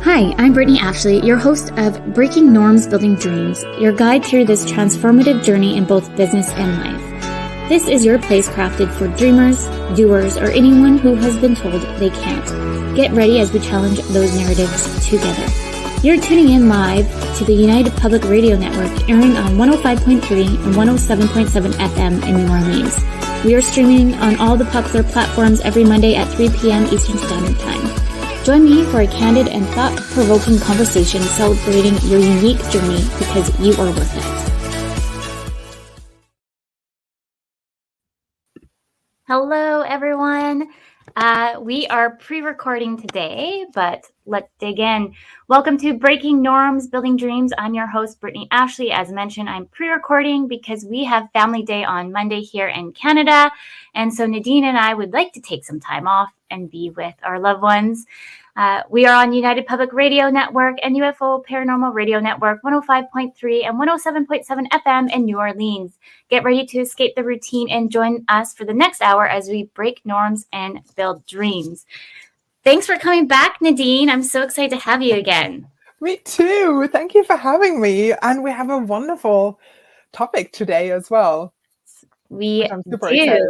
Hi, I'm Brittney Ashley, your host of Breaking Norms, Building Dreams, your guide through this transformative journey in both business and life. This is your place crafted for dreamers, doers, or anyone who has been told they can't. Get ready as we challenge those narratives together. You're tuning in live to the United Public Radio Network, airing on 105.3 and 107.7 FM in New Orleans. We are streaming on all the popular platforms every Monday at 3 p.m. Eastern Standard Time. Join me for a candid and thought-provoking conversation celebrating your unique journey because you are worth it. Hello, everyone. We are pre-recording today, but let's dig in. Welcome to Breaking Norms, Building Dreams. I'm your host, Brittney Ashley. As mentioned, I'm pre-recording because we have Family Day on Monday here in Canada. And so Nadine and I would like to take some time off and be with our loved ones. We are on United Public Radio Network and UFO Paranormal Radio Network, 105.3 and 107.7 FM in New Orleans. Get ready to escape the routine and join us for the next hour as we break norms and build dreams. Thanks for coming back, Nadine. I'm so excited to have you again. Me too. Thank you for having me. And we have a wonderful topic today as well. I'm super excited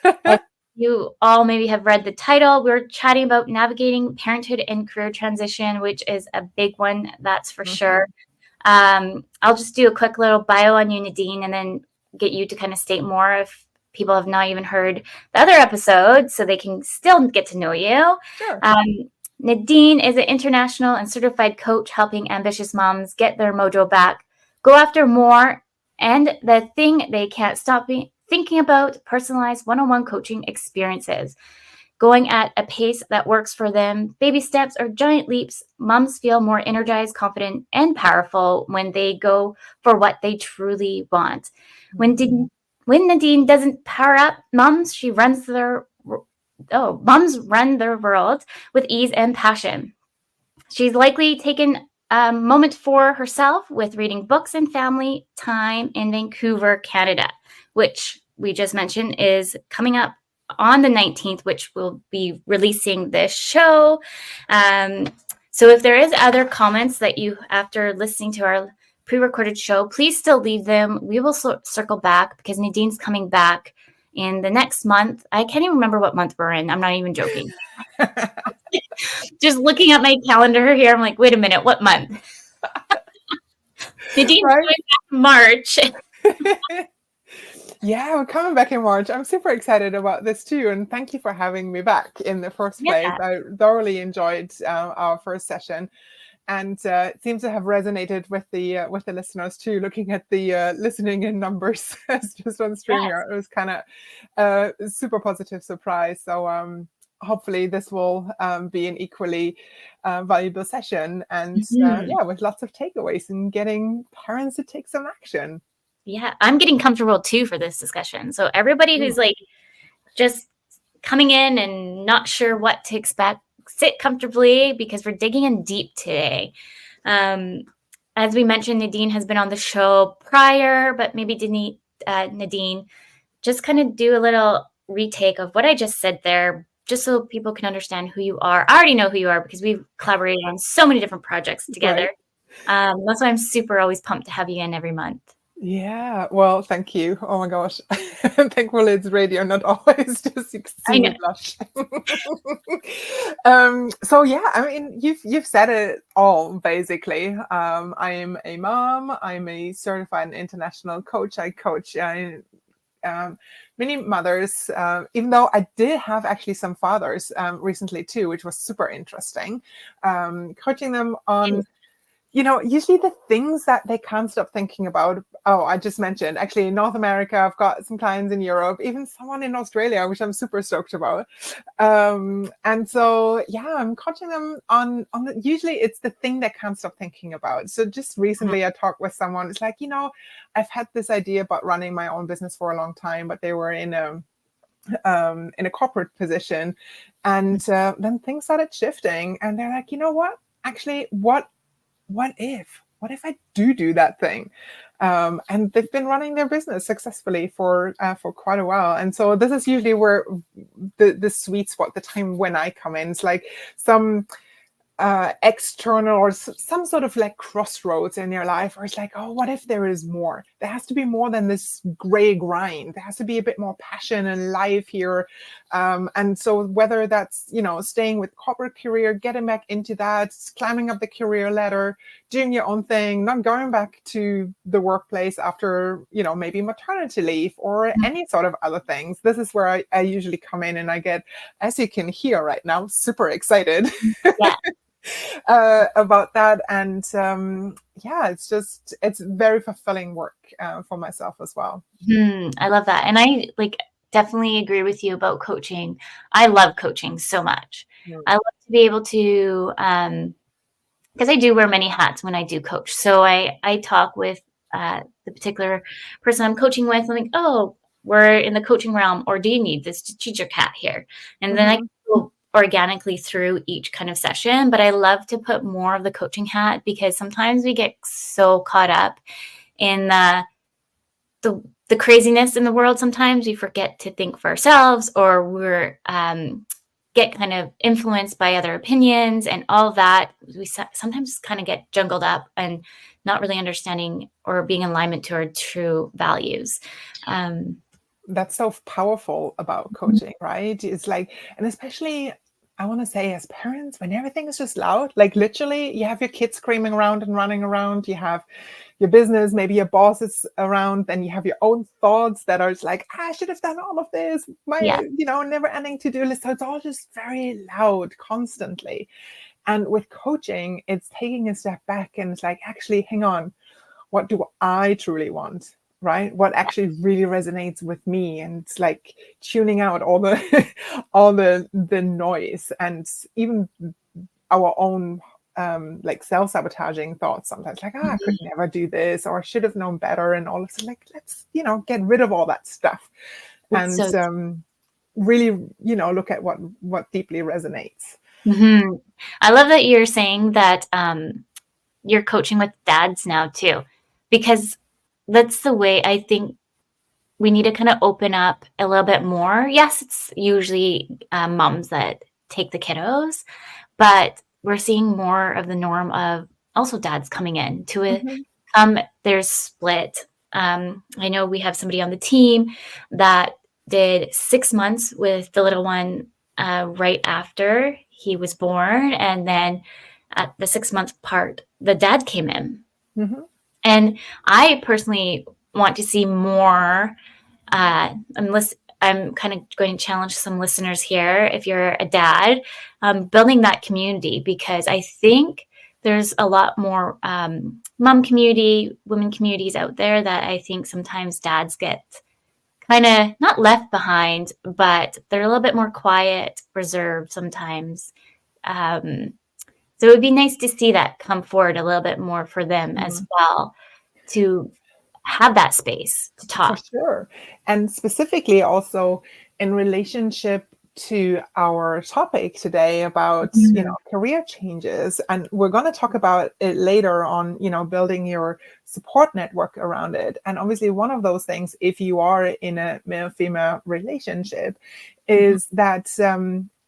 about. You all maybe have read the title. We're chatting about navigating parenthood and career transition, which is a big one, that's for sure. I'll just do a quick little bio on you, Nadine, and then get you to kind of state more if people have not even heard the other episodes, so they can still get to know you. Sure. Nadine is an international and certified coach helping ambitious moms get their mojo back, go after more, and the thing they can't stop thinking about: personalized one-on-one coaching experiences. Going at a pace that works for them, baby steps or giant leaps, moms feel more energized, confident, and powerful when they go for what they truly want. When Nadine doesn't power up moms, moms run their world with ease and passion. She's likely taken a moment for herself with reading books and family time in Vancouver, Canada, which we just mentioned is coming up on the 19th, which will be releasing this show. So if there is other comments that you, after listening to our pre-recorded show, please still leave them. We will circle back because Nadine's coming back in the next month. I can't even remember what month we're in. I'm not even joking. Just looking at my calendar here, I'm like, wait a minute, what month? Nadine's coming back in March. Yeah, we're coming back in March. I'm super excited about this too. And thank you for having me back in the first place. I thoroughly enjoyed our first session. And it seems to have resonated with the listeners too, looking at the listening in numbers just on StreamYard. It was kind of a super positive surprise. So hopefully this will be an equally valuable session. And with lots of takeaways and getting parents to take some action. Yeah, I'm getting comfortable too for this discussion. So everybody who's like just coming in and not sure what to expect, sit comfortably because we're digging in deep today. As we mentioned, Nadine has been on the show prior, but maybe Nadine, just kind of do a little retake of what I just said there, just so people can understand who you are. I already know who you are because we've collaborated on so many different projects together. Right. That's why I'm super always pumped to have you in every month. Yeah, well, thank you. Oh my gosh. Thankfully it's radio, not always just see me blush. So yeah, I mean, you've said it all basically. I'm a mom. I'm a certified international coach. I coach many mothers, even though I did have actually some fathers recently too, which was super interesting. Coaching them on usually the things that they can't stop thinking about. Oh, I just mentioned, actually in North America, I've got some clients in Europe, even someone in Australia, which I'm super stoked about. And so, I'm coaching them on usually it's the thing they can't stop thinking about. So just recently I talked with someone, it's like, I've had this idea about running my own business for a long time, but they were in a corporate position. And then things started shifting and they're like, you know what, actually, what if I do that thing? And they've been running their business successfully for quite a while. And so this is usually where the sweet spot, the time when I come in. It's like external or some sort of like crossroads in your life where it's like, oh, what if there is more? There has to be more than this gray grind. There has to be a bit more passion and life here. And so whether that's, you know, staying with corporate career, getting back into that, climbing up the career ladder, doing your own thing, not going back to the workplace after, you know, maybe maternity leave or any sort of other things. This is where I usually come in, and I get, as you can hear right now, super excited. Yeah. About that. And yeah, it's very fulfilling work for myself as well. I love that. And I definitely agree with you about coaching. I love coaching so much. I love to be able to, because I do wear many hats when I do coach. So I talk with the particular person I'm coaching with. I'm like, oh, we're in the coaching realm, or do you need this strategic hat here? And then I go organically through each kind of session. But I love to put more of the coaching hat, because sometimes we get so caught up in the craziness in the world. Sometimes we forget to think for ourselves, or we're get kind of influenced by other opinions and all of that. We sometimes kind of get jungled up and not really understanding or being in alignment to our true values. That's so powerful about coaching, right? It's like, and especially I want to say as parents, when everything is just loud, like literally you have your kids screaming around and running around, you have your business, maybe your boss is around, then you have your own thoughts that are like, I should have done all of this, you know, never ending to-do list. So it's all just very loud constantly. And with coaching, it's taking a step back and it's like, actually, hang on, what do I truly want? Right? What actually really resonates with me? And it's like tuning out all the all the noise, and even our own like self-sabotaging thoughts sometimes, like, I could never do this, or I should have known better, and all of this. Like, let's, you know, get rid of all that stuff. That's And really, you know, look at what deeply resonates. I love that you're saying that you're coaching with dads now too, because that's the way I think we need to kind of open up a little bit more. Yes, it's usually moms that take the kiddos, but we're seeing more of the norm of also dads coming in to it. There's split. I know we have somebody on the team that did 6 months with the little one right after he was born. And then at the 6-month part, the dad came in. And I personally want to see more, unless I'm kind of going to challenge some listeners here, if you're a dad, building that community, because I think there's a lot more mom community, women communities out there that I think sometimes dads get kind of not left behind, but they're a little bit more quiet, reserved sometimes. So it would be nice to see that come forward a little bit more for them as well, to have that space to talk. For sure. And specifically also in relationship to our topic today about, you know, career changes. And we're going to talk about it later on, you know, building your support network around it. And obviously one of those things, if you are in a male-female relationship, is that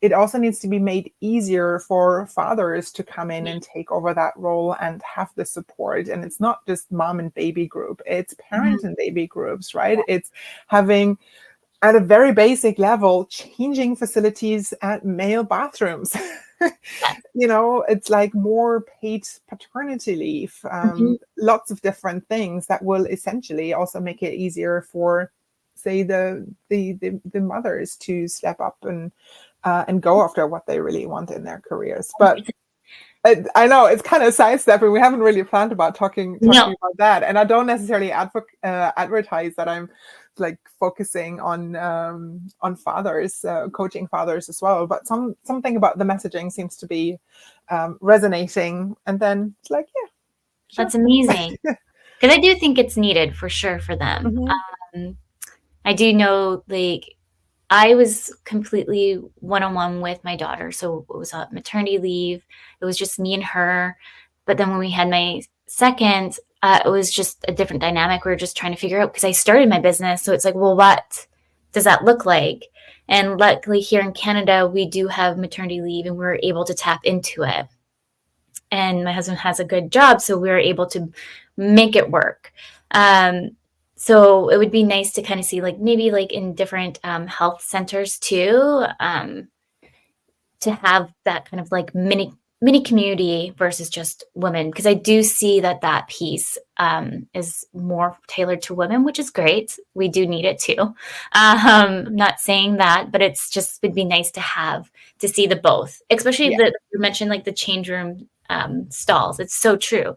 it also needs to be made easier for fathers to come in and take over that role and have the support. And it's not just mom and baby group, it's parent and baby groups, right? It's having, at a very basic level, changing facilities at male bathrooms. You know, it's like more paid paternity leave, lots of different things that will essentially also make it easier for, say, the mothers to step up and go after what they really want in their careers. But I know it's kind of sidestepping. We haven't really planned about talking about that, and I don't necessarily advertise that I'm like focusing on fathers, coaching fathers as well. But something about the messaging seems to be resonating, and then it's like, yeah, sure. That's amazing, because I do think it's needed for sure for them. I do know, like, I was completely one-on-one with my daughter. So it was a maternity leave. It was just me and her. But then when we had my second, it was just a different dynamic. We were just trying to figure out, because I started my business. So it's like, well, what does that look like? And luckily here in Canada, we do have maternity leave, and we were able to tap into it. and my husband has a good job, so we're able to make it work. So it would be nice to kind of see, like, maybe like in different health centers too, to have that kind of like mini community versus just women, because I do see that piece is more tailored to women, which is great. We do need it too. I'm not saying that, but it's just would be nice to see the both, especially Yeah. that you mentioned like the change room stalls. It's so true.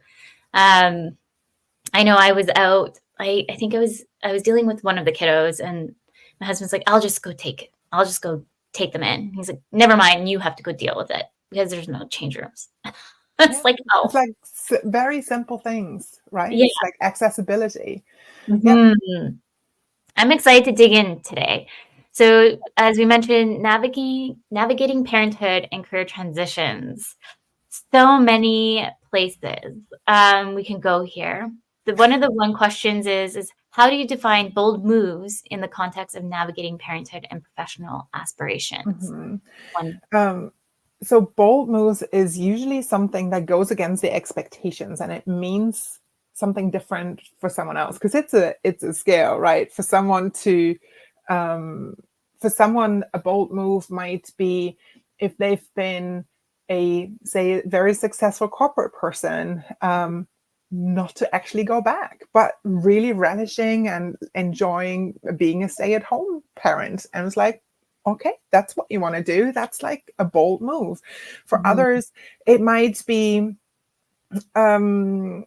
I know I was out. I think I was dealing with one of the kiddos, and my husband's like, I'll just go take them in. He's like, never mind, you have to go deal with it because there's no change rooms. It's like, oh, It's like very simple things, right? yeah. It's like accessibility. Mm-hmm. I'm excited to dig in today. So, as we mentioned, navigating parenthood and career transitions. So many places we can go here. One of the questions is how do you define bold moves in the context of navigating parenthood and professional aspirations? So bold moves is usually something that goes against the expectations, and it means something different for someone else, because it's a scale, right? For someone a bold move might be if they've been a very successful corporate person, not to actually go back, but really relishing and enjoying being a stay-at-home parent. And it's like, okay, that's what you want to do. That's like a bold move. For others, it might be, I don't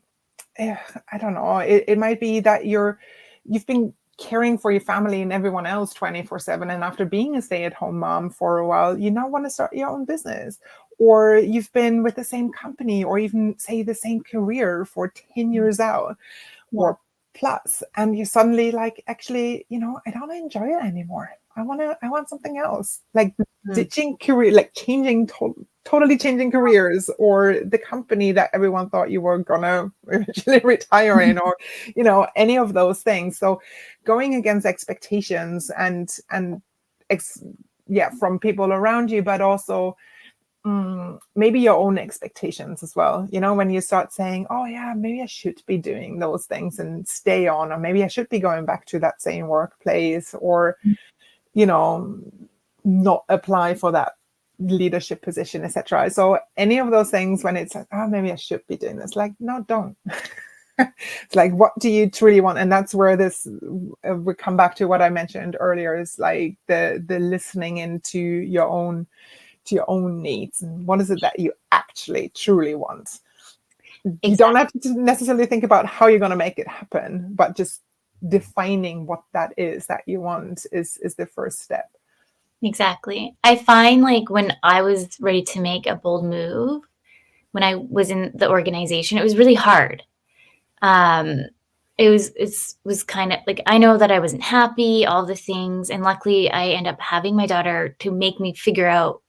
know, it might be that you've been caring for your family and everyone else 24/7. And after being a stay-at-home mom for a while, you now want to start your own business. Or you've been with the same company or even say the same career for 10 years out or plus. And you suddenly like, actually, I don't enjoy it anymore. I want something else, like ditching career, like totally changing careers, or the company that everyone thought you were gonna eventually retire in, or any of those things. So going against expectations and from people around you, but also maybe your own expectations as well. When you start saying, oh yeah, maybe I should be doing those things and stay on, or maybe I should be going back to that same workplace, or not apply for that leadership position, etc. So any of those things, when it's like, oh, maybe I should be doing this, like, no, don't. It's like, what do you truly want? And that's where this we come back to what I mentioned earlier, is like the listening into your own needs, and what is it that you actually truly want. Exactly. You don't have to necessarily think about how you're going to make it happen, but just defining what that is that you want is the first step. Exactly. I find like when I was ready to make a bold move, when I was in the organization, it was really hard. It was kind of like, I know that I wasn't happy, all the things, and luckily I end up having my daughter to make me figure out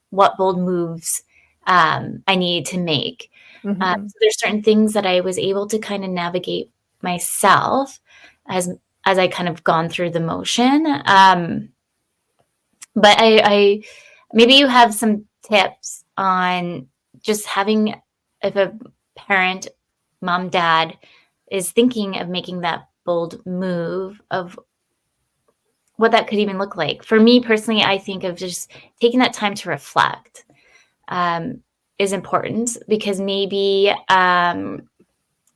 what bold moves I needed to make. So there's certain things that I was able to kind of navigate myself as I kind of gone through the motion. But I maybe you have some tips on just having, if a parent, mom, dad, is thinking of making that bold move, of what that could even look like. For me personally, I think of just taking that time to reflect is important, because maybe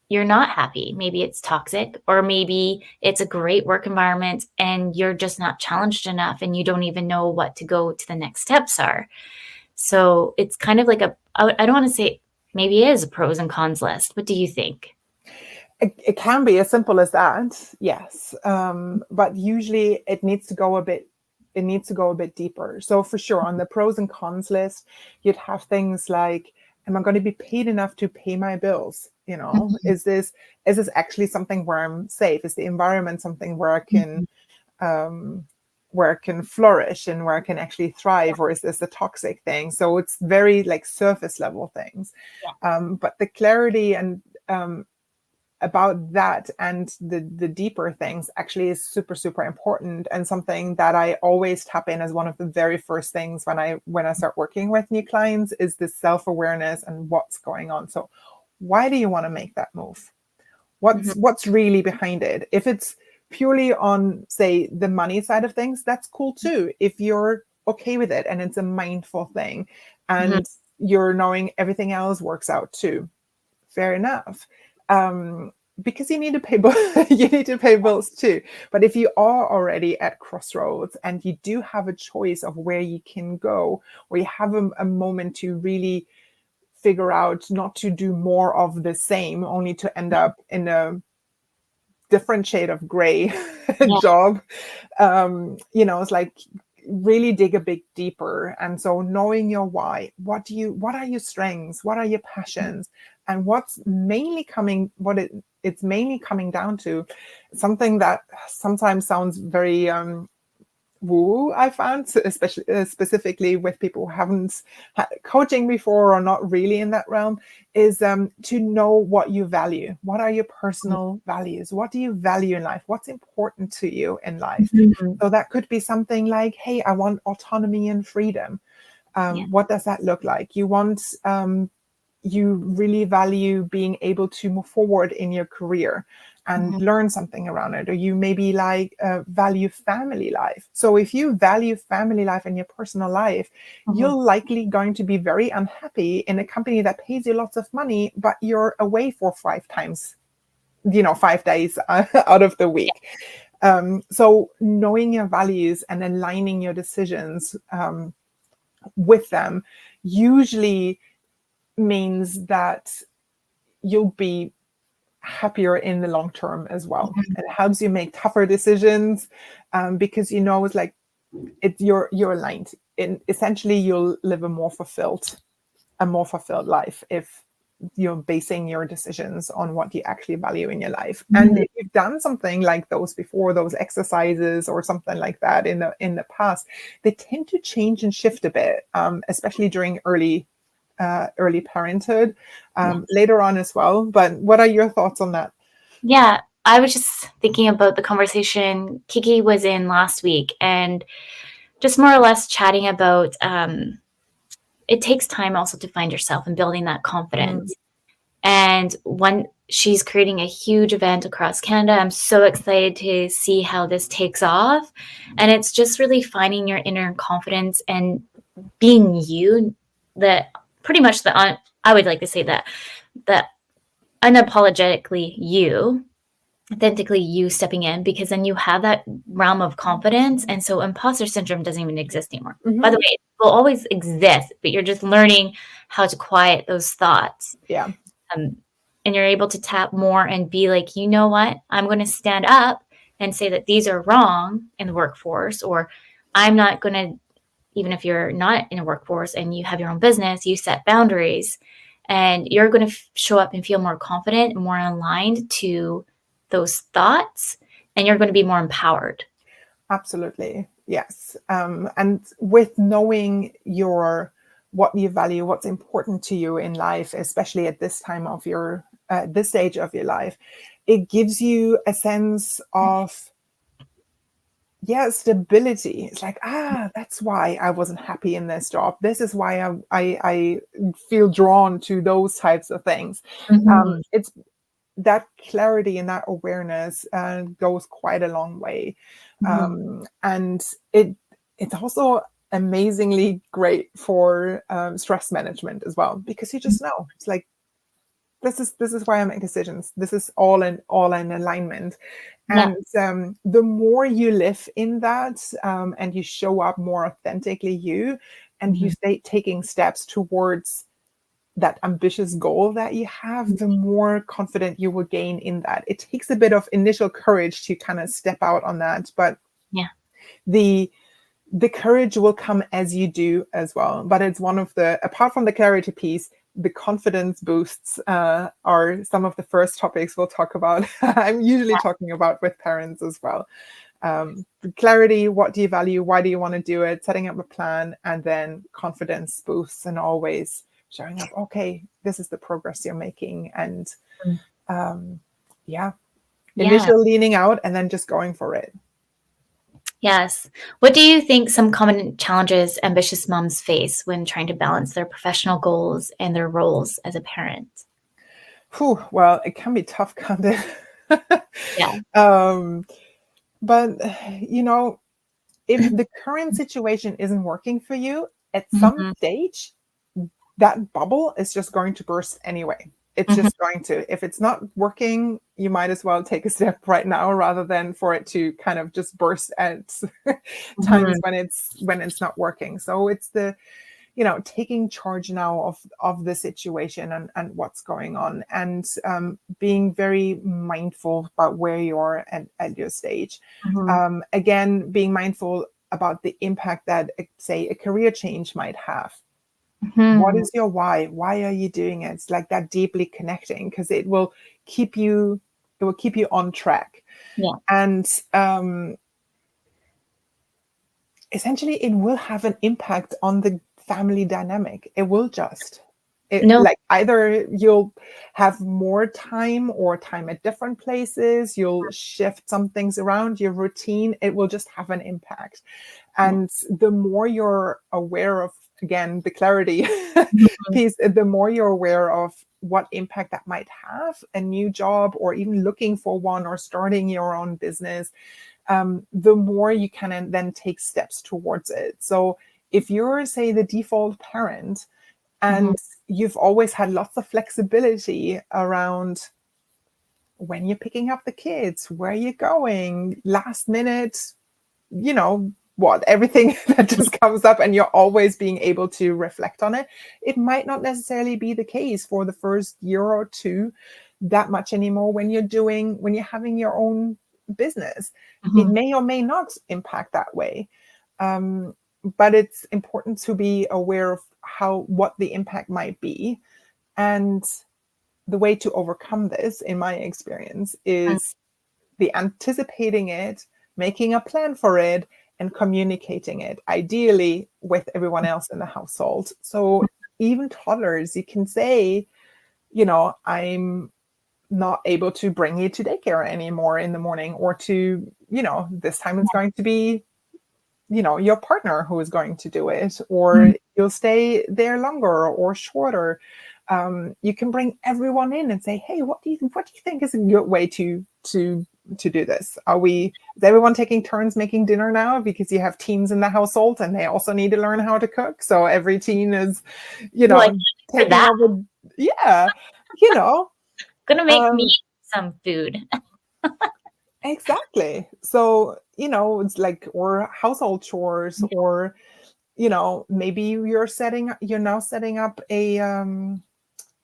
you're not happy. Maybe it's toxic, or maybe it's a great work environment and you're just not challenged enough and you don't even know what to go to the next steps are. So it's kind of like I don't want to say, maybe it is a pros and cons list. What do you think? It can be as simple as that, yes. But usually it needs to go a bit deeper. So for sure, on the pros and cons list, you'd have things like, am I going to be paid enough to pay my bills? Is this actually something where I'm safe? Is the environment something where I can flourish and where I can actually thrive, or is this a toxic thing? So it's very like surface level things. But the clarity and about that and the deeper things actually is super, super important, and something that I always tap in as one of the very first things when I start working with new clients is this self-awareness and what's going on. So why do you want to make that move? What's really behind it? If it's purely on, say, the money side of things, that's cool too. If you're okay with it and it's a mindful thing and you're knowing everything else works out too, fair enough. Because you need to pay you need to pay bills too. But if you are already at crossroads and you do have a choice of where you can go, or you have a moment to really figure out not to do more of the same, only to end up in a different shade of gray job, it's like really dig a bit deeper. And so knowing your why, what are your strengths, what are your passions, and what's mainly coming, it's mainly coming down to, something that sometimes sounds very woo, I found, especially specifically with people who haven't had coaching before or not really in that realm, is to know what you value. What are your personal values? What do you value in life? What's important to you in life? So that could be something like, hey, I want autonomy and freedom. What does that look like? You really value being able to move forward in your career and learn something around it. Or you maybe value family life. So if you value family life in your personal life, you're likely going to be very unhappy in a company that pays you lots of money, but you're away for 5 days out of the week. So knowing your values and aligning your decisions with them usually means that you'll be happier in the long term as well. It helps you make tougher decisions because it's like you're aligned. Essentially, you'll live a more fulfilled life if you're basing your decisions on what you actually value in your life. And if you've done something like those before, those exercises or something like that in the past, they tend to change and shift a bit, especially during early parenthood, later on as well. But what are your thoughts on that? Yeah, I was just thinking about the conversation Kiki was in last week, and just more or less chatting about it takes time also to find yourself and building that confidence. And when she's creating a huge event across Canada, I'm so excited to see how this takes off. And it's just really finding your inner confidence and being you, that pretty much I would like to say that unapologetically you, authentically you stepping in, because then you have that realm of confidence. And so imposter syndrome doesn't even exist anymore. By the way, it will always exist, but you're just learning how to quiet those thoughts. Yeah. And you're able to tap more and be like, you know what, I'm going to stand up and say that these are wrong in the workforce, or I'm not going to, even if you're not in a workforce and you have your own business, you set boundaries, and you're going to show up and feel more confident and more aligned to those thoughts, and you're going to be more empowered. Absolutely. Yes. And with knowing what you value, what's important to you in life, especially at this time of this stage of your life, it gives you a sense of stability. It's like, that's why I wasn't happy in this job. This is why I feel drawn to those types of things. It's that clarity and that awareness goes quite a long way. And it's also amazingly great for stress management as well, because you just know, it's like, this is why I make decisions. This is all in alignment. And the more you live in that, and you show up more authentically you, and you stay taking steps towards that ambitious goal that you have, the more confident you will gain in that. It takes a bit of initial courage to kind of step out on that, but the courage will come as you do as well. But it's one of apart from the clarity piece, the confidence boosts are some of the first topics we'll talk about. I'm usually talking about with parents as well. Clarity, what do you value? Why do you want to do it? Setting up a plan, and then confidence boosts, and always showing up, okay, this is the progress you're making. And Yeah. Yeah. Initial leaning out and then just going for it. Yes. What do you think some common challenges ambitious moms face when trying to balance their professional goals and their roles as a parent? Whew, well, it can be tough, can't it? Yeah. But, you know, if the current situation isn't working for you, at some Mhm. stage, that bubble is just going to burst anyway. It's Mhm. just going to. If it's not working, you might as well take a step right now rather than for it to kind of just burst at times Mhm. when it's not working. So it's the, taking charge now of the situation and what's going on, and being very mindful about where you are at your stage. Mhm. Again, being mindful about the impact that, say, a career change might have. What Mhm. is your why are you doing it? It's like that deeply connecting, because it will keep you on track. Yeah. And essentially it will have an impact on the family dynamic. It will just No. like either you'll have more time or time at different places, you'll shift some things around your routine, it will just have an impact. Yeah. And the more you're aware of, again, the clarity Mhm. piece, the more you're aware of what impact that might have, a new job or even looking for one or starting your own business, the more you can then take steps towards it. So if you're, say, the default parent Mhm. and you've always had lots of flexibility around when you're picking up the kids, where you're going, last minute, everything that just comes up, and you're always being able to reflect on it, it might not necessarily be the case for the first year or two that much anymore when you're having your own business. It Mhm. may or may not impact that way. um, but it's important to be aware of what the impact might be. And the way to overcome this, in my experience, is the anticipating it, making a plan for it, and communicating it, ideally with everyone else in the household. So even toddlers, you can say, I'm not able to bring you to daycare anymore in the morning, or this time it's going to be, your partner who is going to do it, or Mhm. you'll stay there longer or shorter. You can bring everyone in and say, hey, what do you think is a good way to do this? Is everyone taking turns making dinner now, because you have teens in the household and they also need to learn how to cook? So every teen is, Like for taking that, over. Yeah, you know, gonna make me um, some food. exactly. So, it's like, or household chores, or maybe you're now setting up a,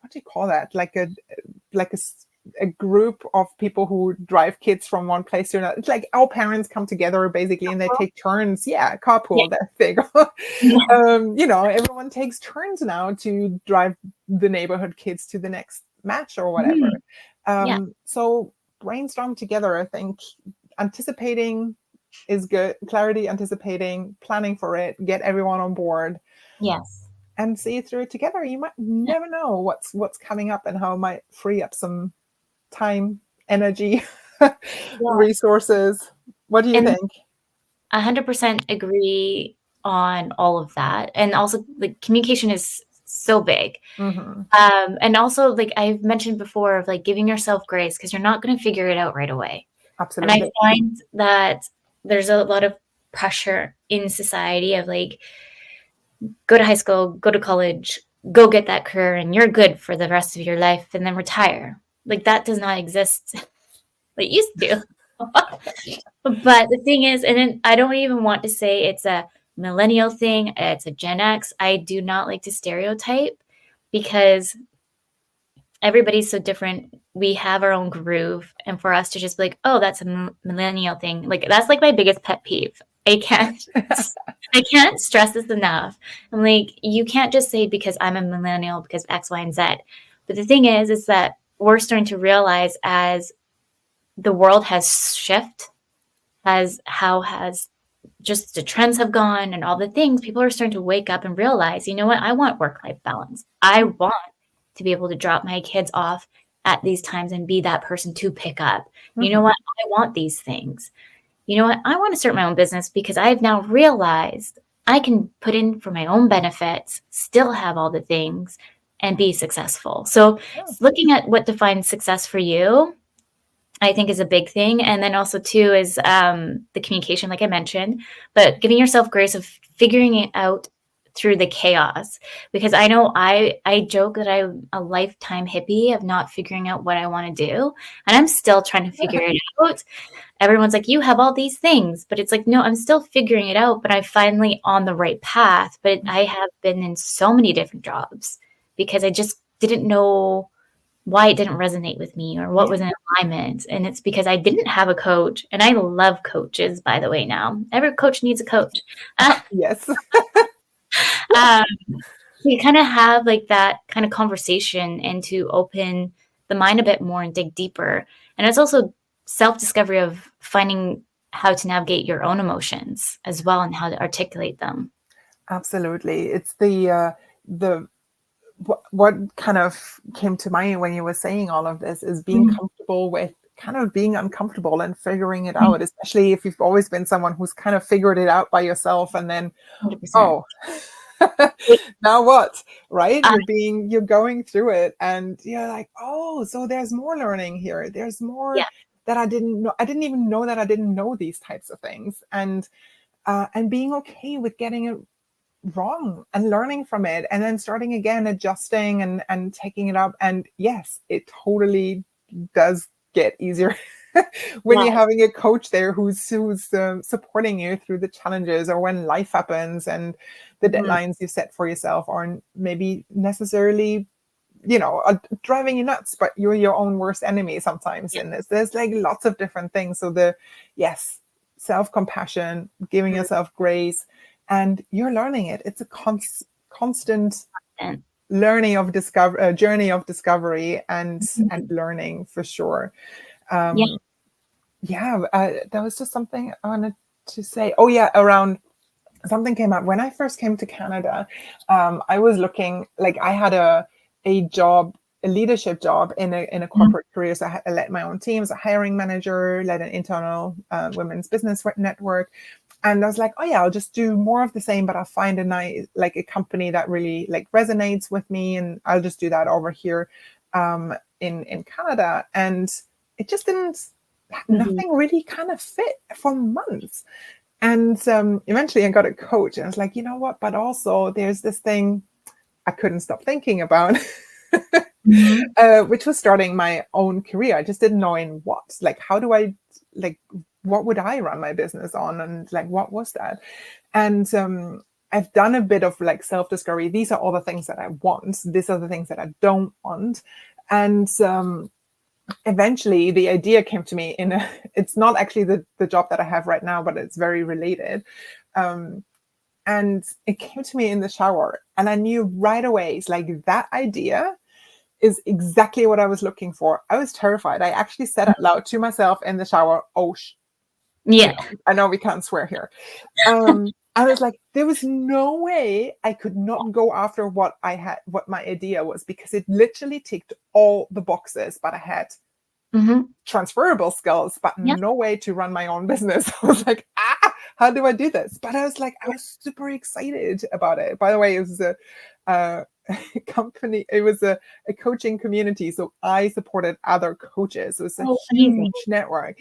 what do you call that, like a group of people who drive kids from one place to another. It's like our parents come together basically and they take turns. Yeah, Yeah. carpool, that thing. Yeah. Everyone takes turns now to drive the neighborhood kids to the next match or whatever. Mhm. Yeah. So brainstorm together. I think anticipating is good. Clarity, anticipating, planning for it, get everyone on board, Yes. and see it through together. You might never know what's coming up and how it might free up some time, energy, Yeah. resources. What do you And think? 100% agree on all of that. And also, like, communication is so big. Mm-hmm. And also, like I've mentioned before, of like giving yourself grace, because you're not going to figure it out right away. And I Absolutely. find that there's a lot of pressure in society of like, go to high school, go to college, go get that career, and you're good for the rest of your life, and then retire. Like that does not exist like it used to. But the thing is, and then I don't even want to say it's a millennial thing, it's a Gen X. I do not like to stereotype, because everybody's so different. We have our own groove. And for us to just be like, oh, that's a millennial thing, like that's like my biggest pet peeve. I can't stress this enough. I'm like, you can't just say because I'm a millennial because X, Y, and Z. But the thing is that we're starting to realize, as the world has shifted, as how has just the trends have gone and all the things, people are starting to wake up and realize, you know what, I want work-life balance. I want to be able to drop my kids off at these times and be that person to pick up. You know Mhm. what? I want these things. You know what? I want to start my own business because I've now realized I can put in for my own benefits, still have all the things, and be successful. So, Yeah. looking at what defines success for you, I think is a big thing. And then also too is the communication, like I mentioned, but giving yourself grace of figuring it out through the chaos. Because I know I joke that I'm a lifetime hippie of not figuring out what I want to do, and I'm still trying to figure it out. Everyone's like, you have all these things, but it's like, no, I'm still figuring it out, but I'm finally on the right path. But I have been in so many different jobs because I just didn't know why it didn't resonate with me or what Yeah. was in alignment. And it's because I didn't have a coach. And I love coaches, by the way, now. Every coach needs a coach. Yes. Um, you kind of have like that kind of conversation and to open the mind a bit more and dig deeper. And it's also self-discovery of finding how to navigate your own emotions as well and how to articulate them. Absolutely. It's the what kind of came to mind when you were saying all of this is being Mhm. comfortable with kind of being uncomfortable and figuring it out, especially if you've always been someone who's kind of figured it out by yourself and then, 100%. oh, now what? Right? Uh, You're going through it and you're like, oh, so there's more learning here. There's more yeah. that I didn't know. I didn't even know that I didn't know these types of things. And being okay with getting it wrong and learning from it and then starting again, adjusting and taking it up. And yes, it totally does get easier when Yeah. you're having a coach there who's supporting you through the challenges or when life happens and the Mhm. deadlines you set for yourself aren't maybe necessarily driving you nuts, but you're your own worst enemy sometimes Yeah. in this. There's like lots of different things. So yes, self-compassion, giving Mhm. yourself grace, and you're learning it. It's a constant And journey of discovery and mhm. learning for sure. Yeah. um that was just something I wanted to say. Oh yeah, around something came up when I first came to Canada. I was looking, like, I had a job, a leadership job in a Mhm. corporate career. So I led my own teams, a hiring manager, led an internal women's business network. And I was like, oh yeah, I'll just do more of the same, but I'll find a company that really like resonates with me, and I'll just do that over here in Canada. And it just didn't, Mhm. nothing really kind of fit for months. And eventually I got a coach, and I was like, you know what? But also there's this thing I couldn't stop thinking about, Mhm. which was starting my own career. I just didn't know in what. Like, how do I, like, what would I run my business on? And like, what was that? And I've done a bit of like self-discovery. These are all the things that I want. These are the things that I don't want. And eventually the idea came to me it's not actually the job that I have right now, but it's very related. Um, and it came to me in the shower, and I knew right away, it's like that idea is exactly what I was looking for. I was terrified. I actually said out loud to myself in the shower, oh, Yeah. I know we can't swear here. I was like, there was no way I could not go after what my idea was, because it literally ticked all the boxes, but I had Mhm. transferable skills, but Yeah. no way to run my own business. I was like, how do I do this? But I was like, I was super excited about it. By the way, it was a company, it was a coaching community. So I supported other coaches. It was a Oh, amazing. huge network.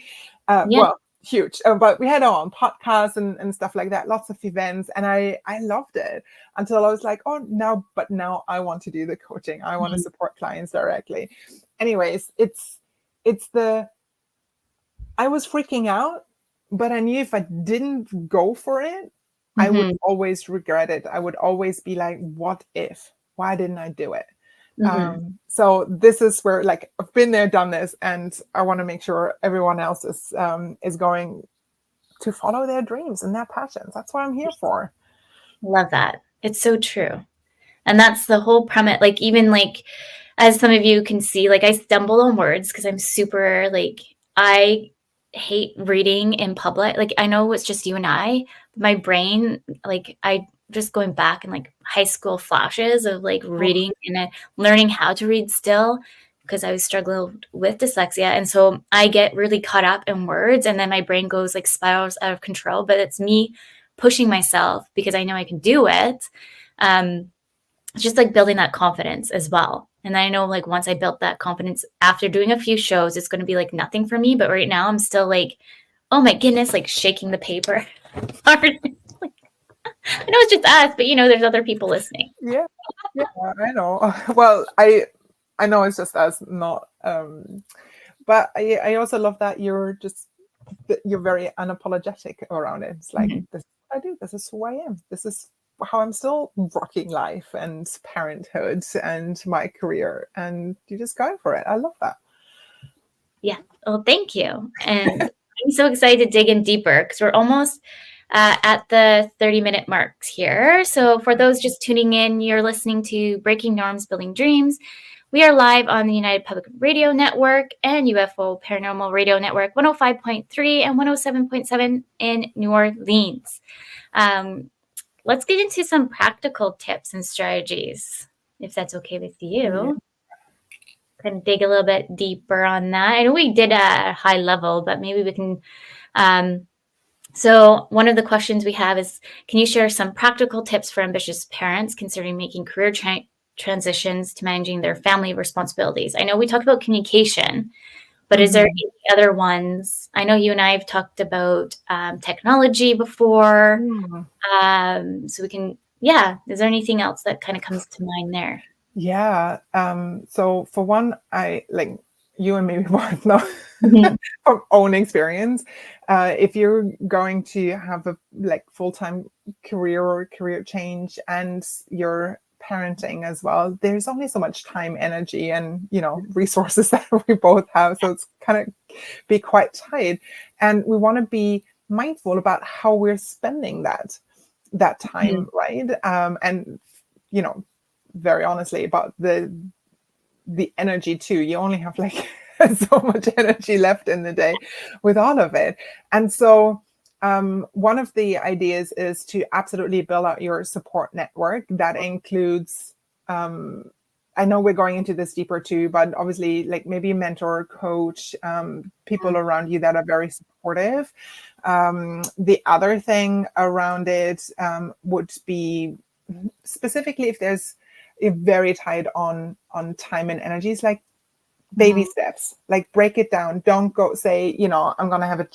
Yeah. Well, huge. But we had our own podcasts and stuff like that, lots of events. And I loved it until I was like, oh, now I want to do the coaching. I want to Mhm. support clients directly. Anyways, it's the I was freaking out, but I knew if I didn't go for it, I would Mhm. always regret it. I would always be like, what if? Why didn't I do it? Mhm. So this is where, like, I've been there, done this, and I want to make sure everyone else is going to follow their dreams and their passions. That's what I'm here for. Love that. It's so true. And that's the whole premise. Like, even like, as some of you can see, like, I stumble on words because I'm super, like, I hate reading in public. Like, I know it's just you and I, but my brain, like, I just going back in like high school flashes of like Oh, reading and learning how to read still because I was struggling with dyslexia. And so I get really caught up in words, and then my brain goes like spirals out of control. But it's me pushing myself because I know I can do it. It's just like building that confidence as well. And I know like once I built that confidence after doing a few shows, it's going to be like nothing for me. But right now I'm still like, oh my goodness, like shaking the paper. I know it's just us, but there's other people listening. Yeah, I know. Well, I know it's just us, not. But I also love that you're very unapologetic around it. It's like, this is what I do. This is who I am. This is how I'm still rocking life and parenthood and my career, and you just go for it. I love that. Yeah. Well, thank you. And I'm so excited to dig in deeper because we're almost at the 30-minute marks here. So for those just tuning in, you're listening to Breaking Norms, Building Dreams. We are live on the United Public Radio Network and UFO Paranormal Radio Network 105.3 and 107.7 in New Orleans. Let's get into some practical tips and strategies, if that's okay with you. Kind of dig a little bit deeper on that. I know we did a high level, but maybe we can. So one of the questions we have is, can you share some practical tips for ambitious parents considering making career transitions to managing their family responsibilities? I know we talked about communication, but is there any other ones? I know you and I have talked about technology before. So we can, is there anything else that kind of comes to mind there? Yeah. So for one, I like you and me both know from own experience. If you're going to have a full-time career or career change and you're parenting as well, there's only so much time, energy, and resources that we both have. So it's kind of be quite tight, and we want to be mindful about how we're spending that time, right? And very honestly about the energy too. You only have so much energy left in the day with all of it. And so one of the ideas is to absolutely build out your support network. That includes, I know we're going into this deeper too, but obviously maybe a mentor, coach, people around you that are very supportive. The other thing around it would be specifically if very tight on time and energies, baby steps, break it down. Don't go say, I'm going to have a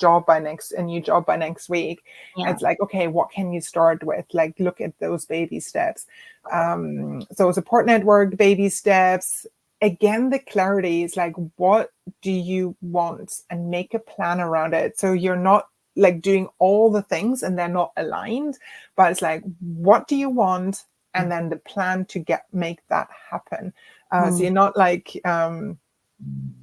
new job by next week. Yeah. It's okay, what can you start with? Look at those baby steps. So support network, baby steps. Again, the clarity is what do you want, and make a plan around it. So you're not doing all the things and they're not aligned, but it's what do you want? And then the plan to make that happen. So you're not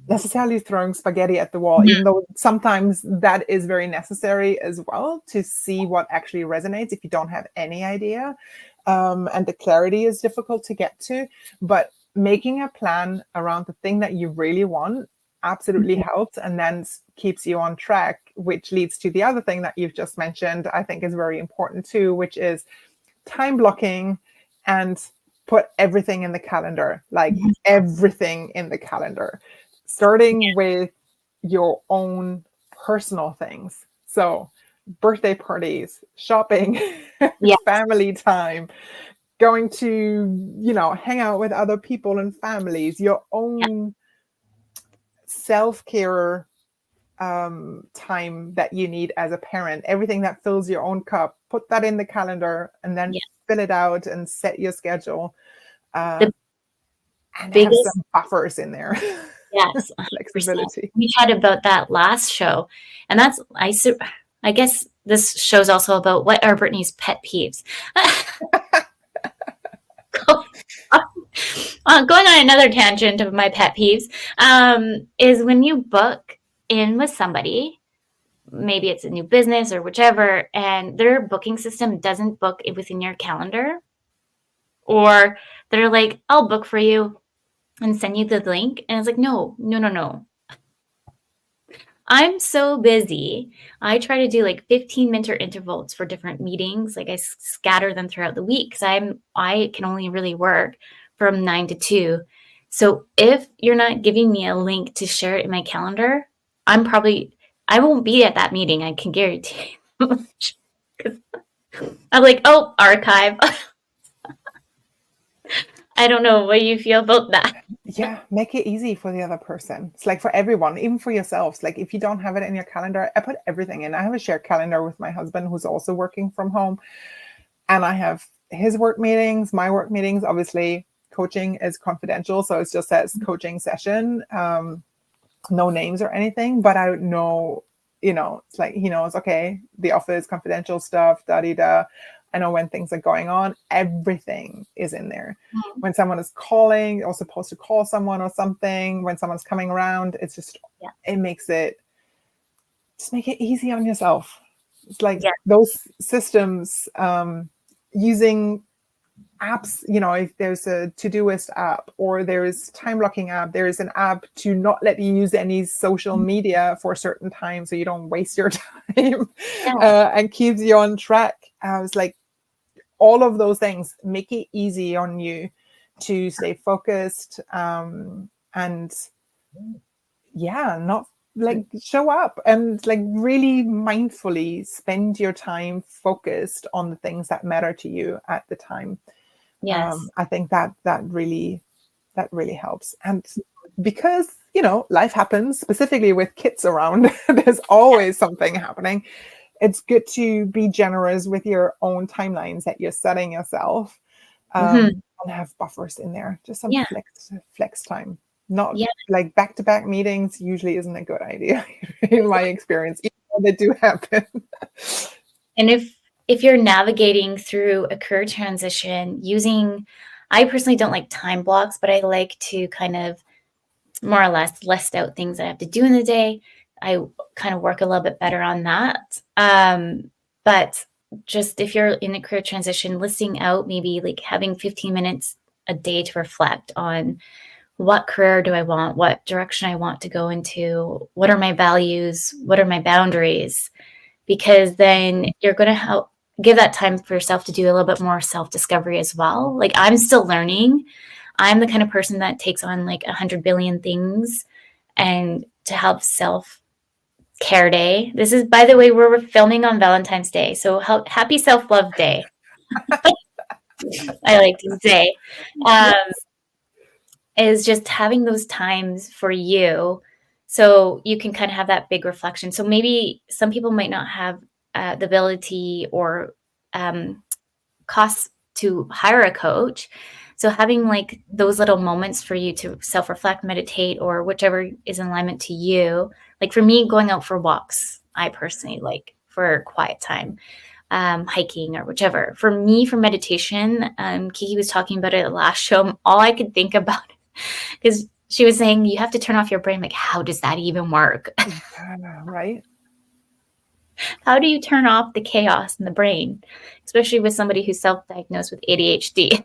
necessarily throwing spaghetti at the wall, even though sometimes that is very necessary as well to see what actually resonates if you don't have any idea. And the clarity is difficult to get to, but making a plan around the thing that you really want absolutely helps, and then keeps you on track, which leads to the other thing that you've just mentioned, I think is very important too, which is time blocking. And put everything in the calendar, everything in the calendar, starting with your own personal things. So birthday parties, shopping, family time, going to, hang out with other people and families, your own self-care time that you need as a parent, everything that fills your own cup, put that in the calendar, and then fill it out and set your schedule, and have some buffers in there. Yes, flexibility. We chatted about that last show, and that's I guess this show's also about what are Brittney's pet peeves. Going on another tangent of my pet peeves, is when you book in with somebody, maybe it's a new business or whichever, and their booking system doesn't book it within your calendar, or they're like, I'll book for you and send you the link. And it's no. I'm so busy. I try to do 15-minute intervals for different meetings. I scatter them throughout the week because I can only really work from 9 to 2. So if you're not giving me a link to share it in my calendar, I won't be at that meeting. I can guarantee you. 'Cause I'm like, oh, archive. I don't know what you feel about that. Yeah, make it easy for the other person. It's like for everyone, even for yourselves. Like if you don't have it in your calendar, I put everything in. I have a shared calendar with my husband who's also working from home. And I have his work meetings, my work meetings. Obviously, coaching is confidential. So it just says coaching session, no names or anything. But I know, it's like he knows, okay, the office, confidential stuff, da-di-da. I know when things are going on. Everything is in there. Mm. When someone is calling or supposed to call someone or something, when someone's coming around, it's just, it makes it, just make it easy on yourself. It's like those systems, using apps, if there's a Todoist app or there's time blocking app, there's an app to not let you use any social media for a certain time so you don't waste your time, and keeps you on track. I was like, all of those things make it easy on you to stay focused, and not like show up and like really mindfully spend your time focused on the things that matter to you at the time. Yes. I think that really helps. And because, life happens, specifically with kids around, there's always something happening. It's good to be generous with your own timelines that you're setting yourself, and have buffers in there, just some flex time. Not like back-to-back meetings usually isn't a good idea in my experience, even though they do happen. And if you're navigating through a career transition I personally don't like time blocks, but I like to kind of more or less list out things I have to do in the day. I kind of work a little bit better on that. But just if you're in a career transition, listing out maybe like having 15 minutes a day to reflect on what career do I want, what direction I want to go into, what are my values, what are my boundaries, because then you're going to help give that time for yourself to do a little bit more self-discovery as well. Like I'm still learning. I'm the kind of person that takes on like 100 billion things, and to help self-care day. This is, by the way, we're filming on Valentine's Day. So happy self-love day. I like to say, is just having those times for you so you can kind of have that big reflection. So maybe some people might not have the ability or costs to hire a coach. So having like those little moments for you to self-reflect, meditate, or whichever is in alignment to you. Like for me, going out for walks, I personally like for quiet time, hiking or whichever. For me, for meditation, Kiki was talking about it at the last show. All I could think about, because she was saying you have to turn off your brain. Like, how does that even work? Right. How do you turn off the chaos in the brain, especially with somebody who's self-diagnosed with ADHD?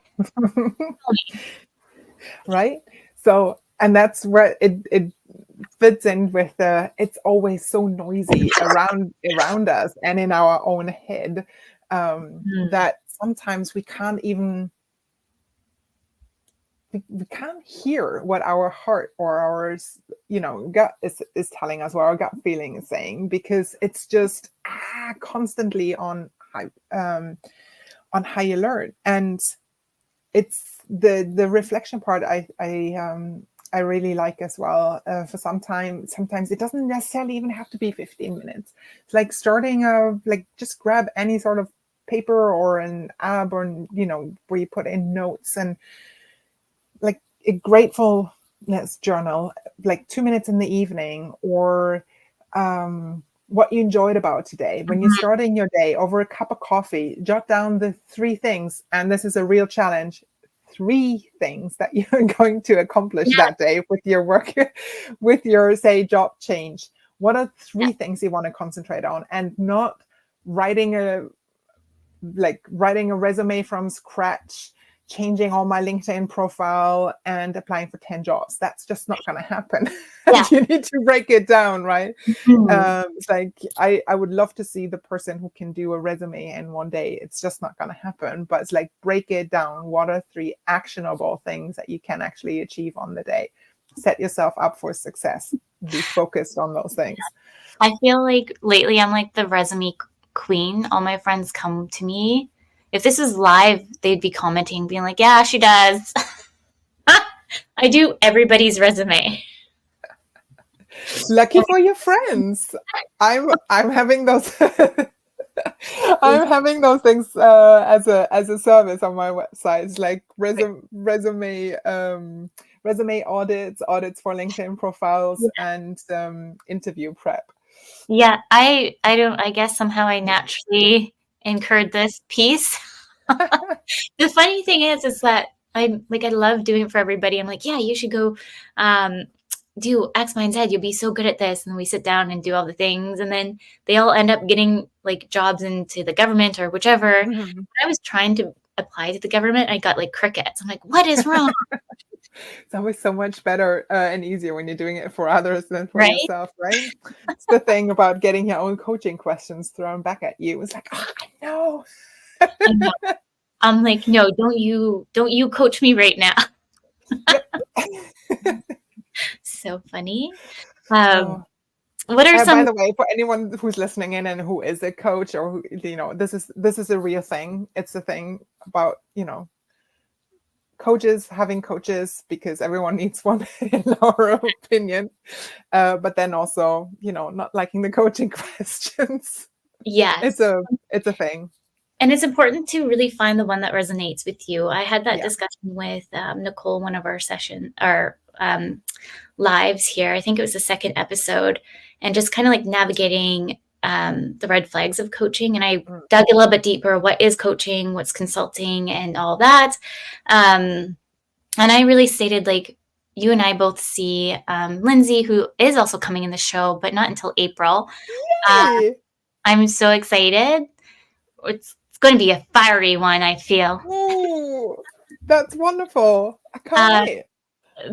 Right. So, and that's where it fits in with it's always so noisy around us and in our own head, that sometimes we can't hear what our heart or our gut is telling us, what our gut feeling is saying, because it's just constantly on how you learn. And it's the reflection part I really like as well. For sometimes it doesn't necessarily even have to be 15 minutes. It's like starting just grab any sort of paper or an app, or where you put in notes, and like a gratefulness journal, like 2 minutes in the evening, or what you enjoyed about today. When you're starting your day over a cup of coffee, jot down the 3 things, and this is a real challenge, 3 things that you're going to accomplish that day with your work, with your, say, job change. What are 3 things you want to concentrate on, and not writing a resume from scratch, changing all my LinkedIn profile and applying for 10 jobs. That's just not going to happen. Yeah. You need to break it down, right? Mhm. It's like, I would love to see the person who can do a resume in one day. It's just not going to happen. But it's like, break it down. What are 3 actionable things that you can actually achieve on the day? Set yourself up for success. Be focused on those things. I feel like lately I'm like the resume queen. All my friends come to me. If this was live, they'd be commenting, being like, yeah, she does. I do everybody's resume. Lucky for your friends. I'm having those I'm having those things as a service on my website. It's like resume audits for LinkedIn profiles, and interview prep. Yeah, I guess somehow I naturally incurred this piece. The funny thing is that I love doing it for everybody. I'm like, yeah, you should go do X, Y, and Z. You'll be so good at this. And then we sit down and do all the things. And then they all end up getting like jobs into the government or whichever. Mhm. When I was trying to apply to the government, I got like crickets. I'm like, what is wrong? It's always so much better and easier when you're doing it for others than for Right? yourself, right? It's the thing about getting your own coaching questions thrown back at you. It's like, oh, I know. I know. I'm like, no, don't you coach me right now. Yep. So funny. Oh. What are By some the way, for anyone who's listening in and who is a coach, or who, this is a real thing. It's a thing about, coaches having coaches, because everyone needs one in our opinion. But then also, not liking the coaching questions. yes. It's a thing. And it's important to really find the one that resonates with you. I had that Yeah. discussion with Nicole, one of our lives here. I think it was the second episode, and just kind of like navigating the red flags of coaching. And I dug a little bit deeper. What is coaching? What's consulting? And all that. And I really stated, like, you and I both see Lindsay, who is also coming in the show, but not until April. Yay! I'm so excited. It's going to be a fiery one, I feel. Ooh, that's wonderful. I can't wait.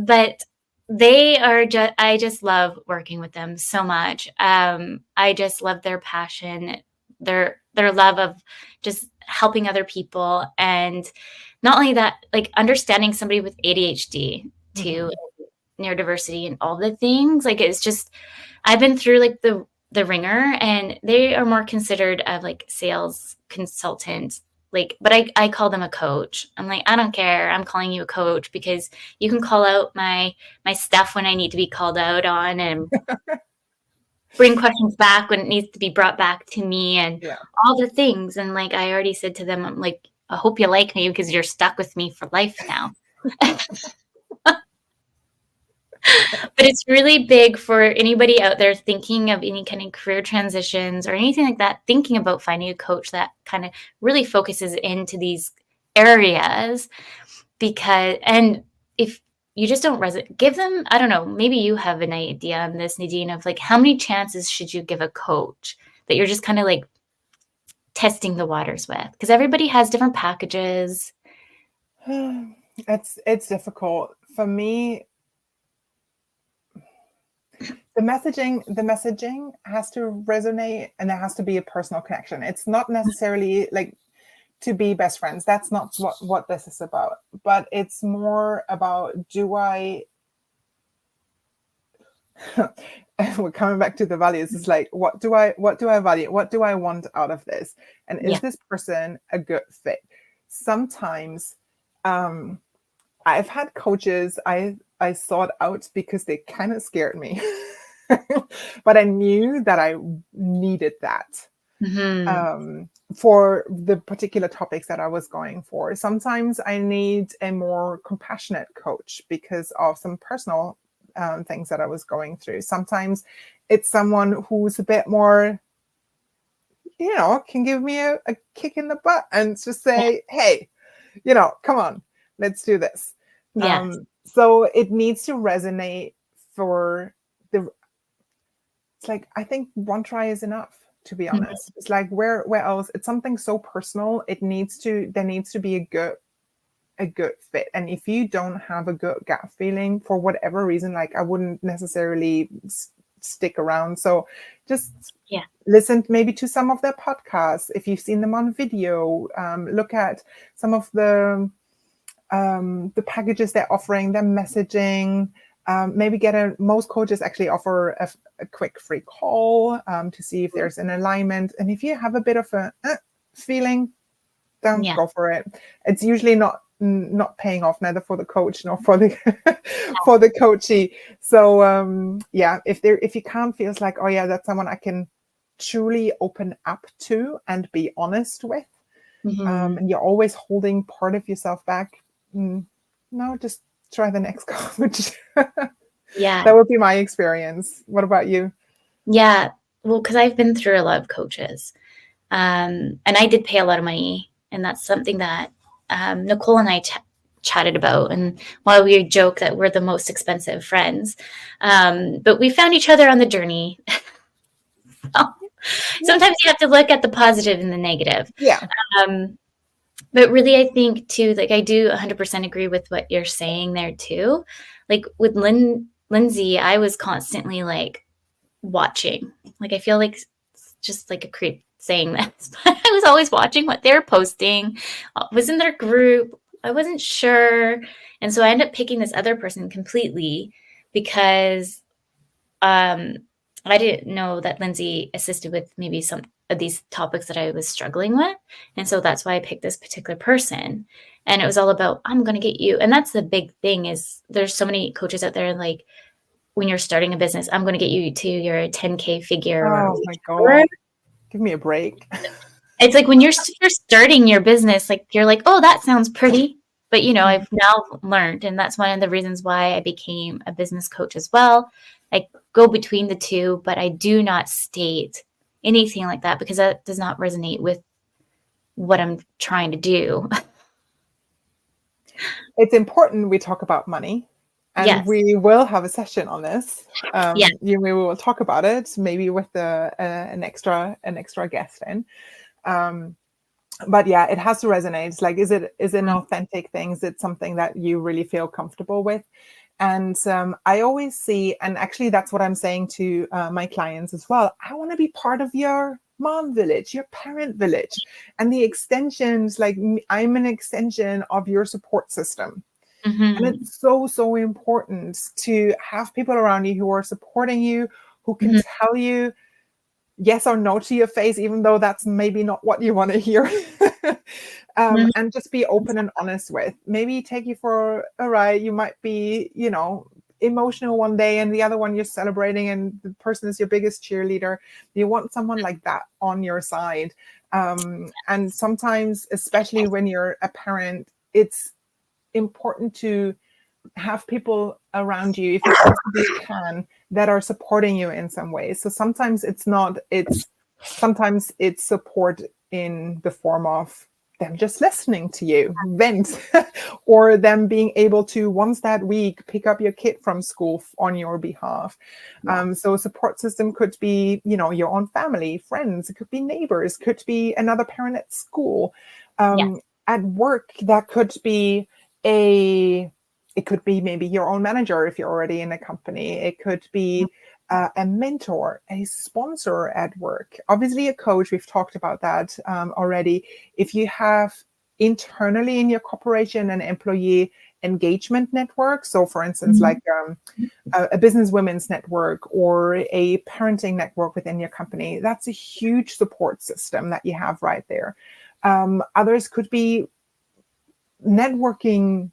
But they are I just love working with them so much. I just love their passion, their love of just helping other people, and not only that, like understanding somebody with ADHD too, neurodiversity and all the things. Like, it's just, I've been through like the ringer, and they are more considered of like sales consultant. Like, but I call them a coach. I'm like, I don't care. I'm calling you a coach because you can call out my stuff when I need to be called out on, and bring questions back when it needs to be brought back to me, and all the things. And like, I already said to them, I'm like, I hope you like me because you're stuck with me for life now. But it's really big for anybody out there thinking of any kind of career transitions or anything like that, thinking about finding a coach that kind of really focuses into these areas. And if you just don't give them, I don't know, maybe you have an idea on this, Nadine, of like, how many chances should you give a coach that you're just kind of like testing the waters with? Because everybody has different packages. It's difficult for me. The messaging has to resonate, and there has to be a personal connection. It's not necessarily like to be best friends. That's not what this is about. But it's more about, we're coming back to the values. It's like, what do I value? What do I want out of this? And is this person a good fit? Sometimes I've had coaches I sought out because they kind of scared me. But I knew that I needed that for the particular topics that I was going for. Sometimes I need a more compassionate coach because of some personal things that I was going through. Sometimes it's someone who's a bit more, can give me a kick in the butt and just say, hey, come on, let's do this. Yes. So it needs to resonate for it's like, I think one try is enough, to be honest. It's like, where else? It's something so personal. There needs to be a good a good fit. And if you don't have a good gut feeling for whatever reason, like I wouldn't necessarily stick around. So just listen maybe to some of their podcasts. If you've seen them on video, look at some of the packages they're offering, their messaging. Maybe most coaches actually offer a quick free call to see if there's an alignment. And if you have a bit of a feeling, don't go for it. It's usually not paying off, neither for the coach nor for the for the coachee. So if you can't feel like, oh yeah, that's someone I can truly open up to and be honest with, and you're always holding part of yourself back, no, just try the next coach. That would be my experience. What about you? Yeah, well, because I've been through a lot of coaches, and I did pay a lot of money, and that's something that Nicole and I chatted about, and while we joke that we're the most expensive friends, but we found each other on the journey. Sometimes you have to look at the positive and the negative. But really, I think too, like I do 100% agree with what you're saying there too. Like with Lindsay, I was constantly like watching. Like I feel like just like a creep saying this, but I was always watching what they're posting. I was in their group. I wasn't sure. And so I ended up picking this other person completely because I didn't know that Lindsay assisted with maybe some of these topics that I was struggling with. And so that's why I picked this particular person. And it was all about, I'm going to get you. And that's the big thing is there's so many coaches out there, like when you're starting a business, I'm going to get you to your 10K figure. Oh my God. Give me a break. It's like when you're starting your business, like you're like, oh, that sounds pretty. But, you know, I've now learned, and that's one of the reasons why I became a business coach as well. I go between the two, but I do not state anything like that because that does not resonate with what I'm trying to do. It's important we talk about money, and we will have a session on this. We will talk about it, maybe with an extra guest in. But yeah, it has to resonate. It's like, is it an authentic thing? Is it something that you really feel comfortable with? And I always see, and actually that's what I'm saying to my clients as well. I want to be part of your mom village, your parent village, and the extensions, like I'm an extension of your support system. And it's so important to have people around you who are supporting you, who can tell you yes or no to your face, even though that's maybe not what you want to hear. And just be open and honest with. Maybe take you for a ride. You might be, you know, emotional one day and the other one you're celebrating and the person is your biggest cheerleader. You want someone like that on your side. And sometimes, especially when you're a parent, it's important to have people around you, if you possibly can, that are supporting you in some ways. So sometimes sometimes it's support in the form of them just listening to you vent, or them being able to once that week pick up your kid from school on your behalf. So a support system could be, you know, your own family, friends, it could be neighbors, could be another parent at school. At work, that could be it could be maybe your own manager if you're already in a company. It could be a mentor, a sponsor at work. Obviously, a coach, we've talked about that already. If you have internally in your corporation an employee engagement network, so for instance, like a business women's network or a parenting network within your company, that's a huge support system that you have right there. Others could be networking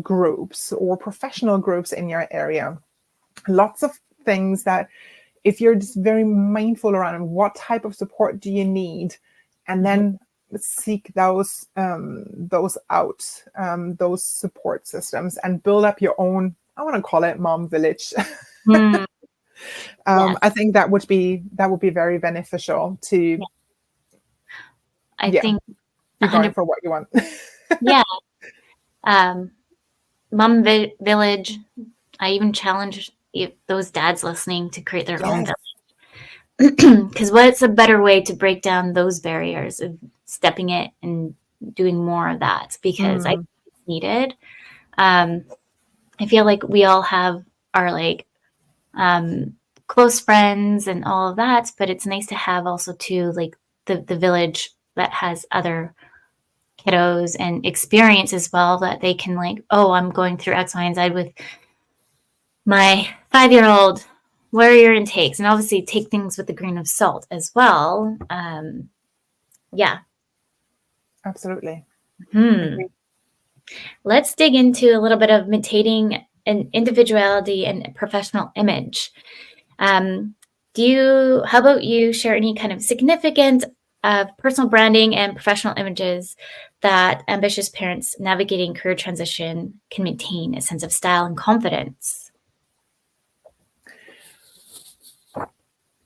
groups or professional groups in your area. Lots of things that if you're just very mindful around what type of support do you need, and then seek those out, those support systems, and build up your own, I want to call it mom village. I think that would be very beneficial to I think be going for what you want. Mom village. I even challenge those dads listening to create their own village. Because what's a better way to break down those barriers of stepping it and doing more of that? Because I needed. I feel like we all have our like close friends and all of that, but it's nice to have also too like the village that has other kiddos and experience as well, that they can like, oh, I'm going through X, Y, and Z with my 5-year-old. What are your intakes? And obviously take things with a grain of salt as well. Yeah. Absolutely. Let's dig into a little bit of maintaining an individuality and professional image. How about you share any kind of significant personal branding and professional images that ambitious parents navigating career transition can maintain a sense of style and confidence?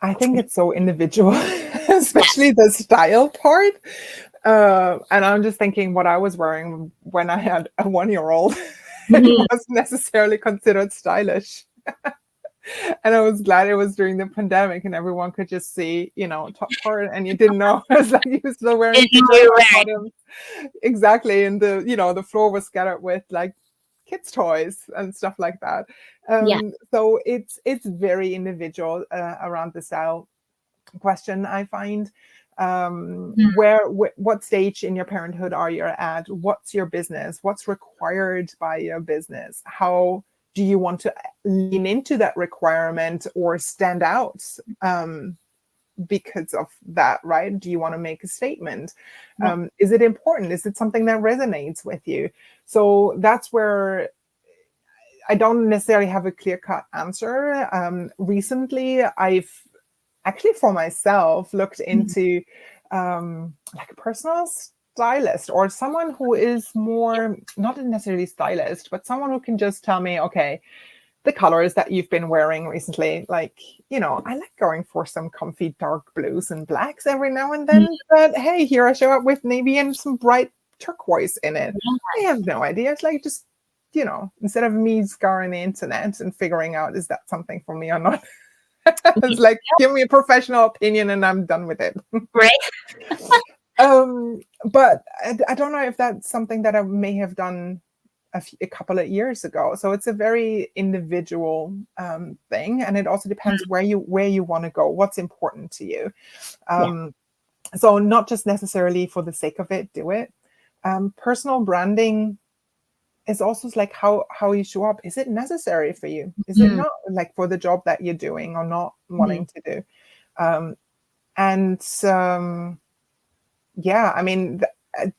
I think it's so individual, especially the style part. And I'm just thinking what I was wearing when I had a 1-year-old. It wasn't necessarily considered stylish. And I was glad it was during the pandemic and everyone could just see, top part, and you didn't know. It was like you were still wearing bottoms. Exactly. And the floor was scattered with like kids' toys and stuff like that. So it's very individual around the style question, I find. What stage in your parenthood are you at? What's your business? What's required by your business? How do you want to lean into that requirement or stand out because of that, right? Do you want to make a statement? Is it important? Is it something that resonates with you? So that's where I don't necessarily have a clear-cut answer. Recently, I've actually for myself looked into like a personal stylist or someone who is more, not necessarily stylist, but someone who can just tell me, okay, the colors that you've been wearing recently, like, I like going for some comfy dark blues and blacks every now and then, but hey, here I show up with navy and some bright turquoise in it. I have no idea. It's like just, instead of me scouring the internet and figuring out, is that something for me or not? It's like, give me a professional opinion and I'm done with it. Right. But I don't know if that's something that I may have done a couple of years ago. So it's a very individual thing. And it also depends where you want to go, what's important to you. So not just necessarily for the sake of it, do it. Personal branding is also like how you show up. Is it necessary for you? Is it not, like for the job that you're doing or not wanting to do? I mean,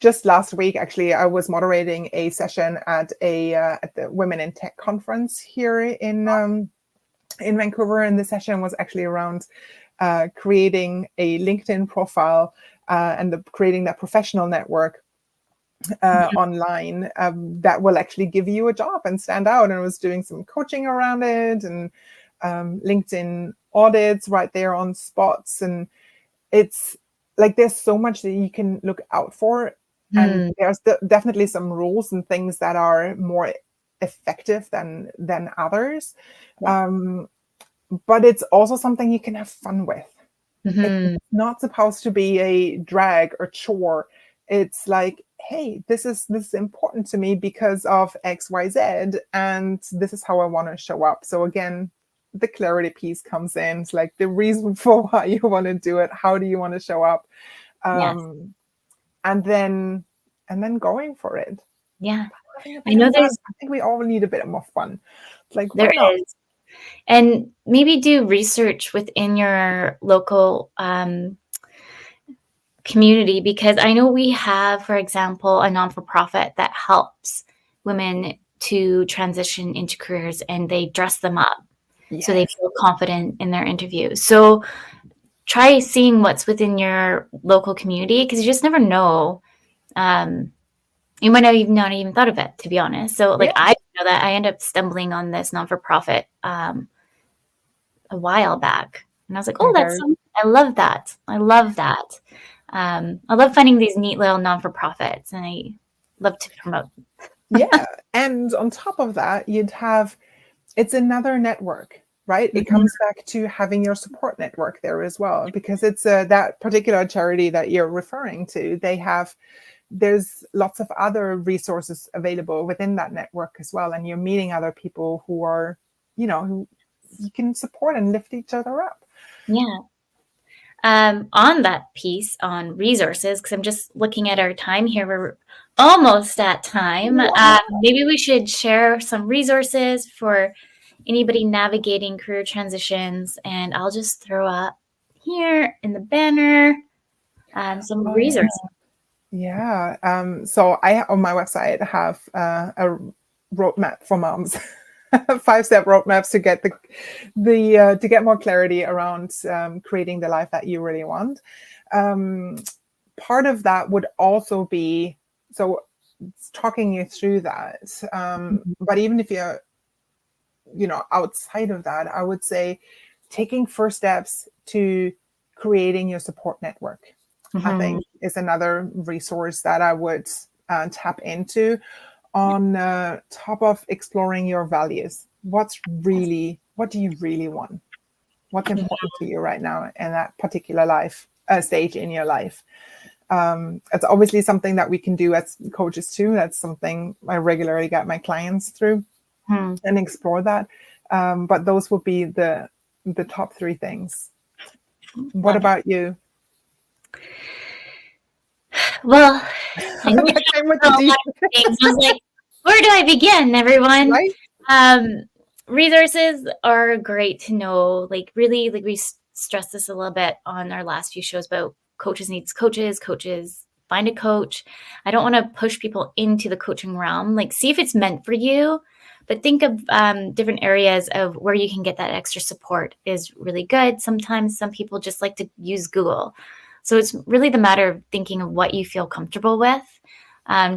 just last week, actually, I was moderating a session at the Women in Tech conference here in Vancouver, and the session was actually around creating a LinkedIn profile and creating that professional network online that will actually give you a job and stand out. And I was doing some coaching around it and LinkedIn audits right there on spots. And it's like there's so much that you can look out for. And there's definitely some rules and things that are more effective than others. But it's also something you can have fun with. It's not supposed to be a drag or chore. It's like, hey, this is important to me because of X, Y, Z, and this is how I want to show up. So again, the clarity piece comes in. It's like the reason for why you want to do it. How do you want to show up? And then going for it. Yeah. I know I think we all need a bit more fun. It's like, there is. And maybe do research within your local community, because I know we have, for example, a non-for-profit that helps women to transition into careers, and they dress them up so they feel confident in their interview. So try seeing what's within your local community, because you just never know. You might not even thought of it, to be honest. So like I know that I ended up stumbling on this non-for-profit a while back, and I was like, oh, I love that. I love that. I love finding these neat little non-for-profits, and I love to promote. And on top of that, it's another network, right? It comes back to having your support network there as well, because it's that particular charity that you're referring to. They have there's lots of other resources available within that network as well. And you're meeting other people who are, who you can support and lift each other up. Yeah. On that piece on resources, because I'm just looking at our time here, we're almost at time. Wow. Maybe we should share some resources for anybody navigating career transitions, and I'll just throw up here in the banner some resources. Yeah. So I, on my website, have a roadmap for moms. 5-step roadmaps to get to get more clarity around creating the life that you really want. Part of that would also be talking you through that. But even if you're outside of that, I would say taking first steps to creating your support network. I think is another resource that I would tap into. On top of exploring your values, what do you really want? What's important to you right now in that particular life stage in your life? It's obviously something that we can do as coaches too. That's something I regularly get my clients through and explore that. But those would be the top 3 things. What about you? Well, I was like, where do I begin, everyone? Right? Resources are great to know. Like, really, like we stressed this a little bit on our last few shows about coaches needs coaches, find a coach. I don't want to push people into the coaching realm. Like, see if it's meant for you, but think of different areas of where you can get that extra support is really good. Sometimes some people just like to use Google. So it's really the matter of thinking of what you feel comfortable with.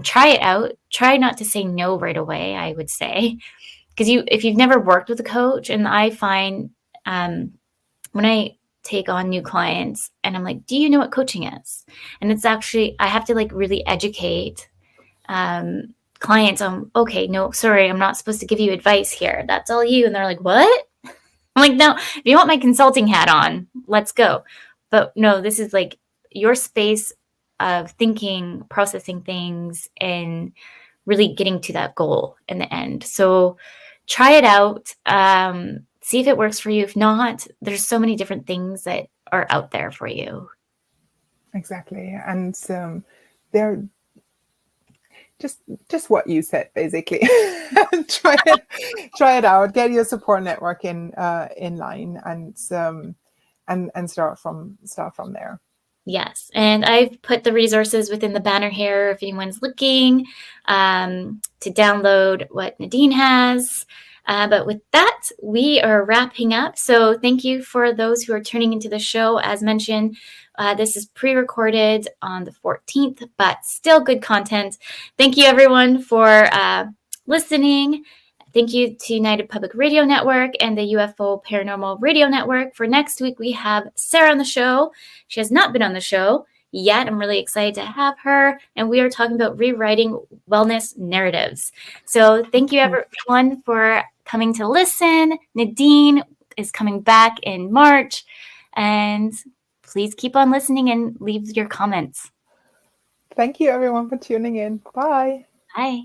Try it out. Try not to say no right away, I would say. Because if you've never worked with a coach, and I find when I take on new clients and I'm like, do you know what coaching is? And it's actually, I have to like really educate clients on, okay, no, sorry, I'm not supposed to give you advice here. That's all you. And they're like, what? I'm like, no, if you want my consulting hat on, let's go. But no, this is like your space of thinking, processing things, and really getting to that goal in the end. So try it out. See if it works for you. If not, there's so many different things that are out there for you. Exactly. And they're just what you said, basically. try it out, get your support network in line, and start from there. Yes. And I've put the resources within the banner here if anyone's looking to download what Nadine has. But with that, we are wrapping up. So thank you for those who are tuning into the show. As mentioned, this is pre-recorded on the 14th, but still good content. Thank you, everyone, for listening. Thank you to United Public Radio Network and the UFO Paranormal Radio Network. For next week, we have Sarah on the show. She has not been on the show yet. I'm really excited to have her. And we are talking about rewriting wellness narratives. So thank you, everyone, for coming to listen. Nadine is coming back in March. And please keep on listening and leave your comments. Thank you, everyone, for tuning in. Bye. Bye.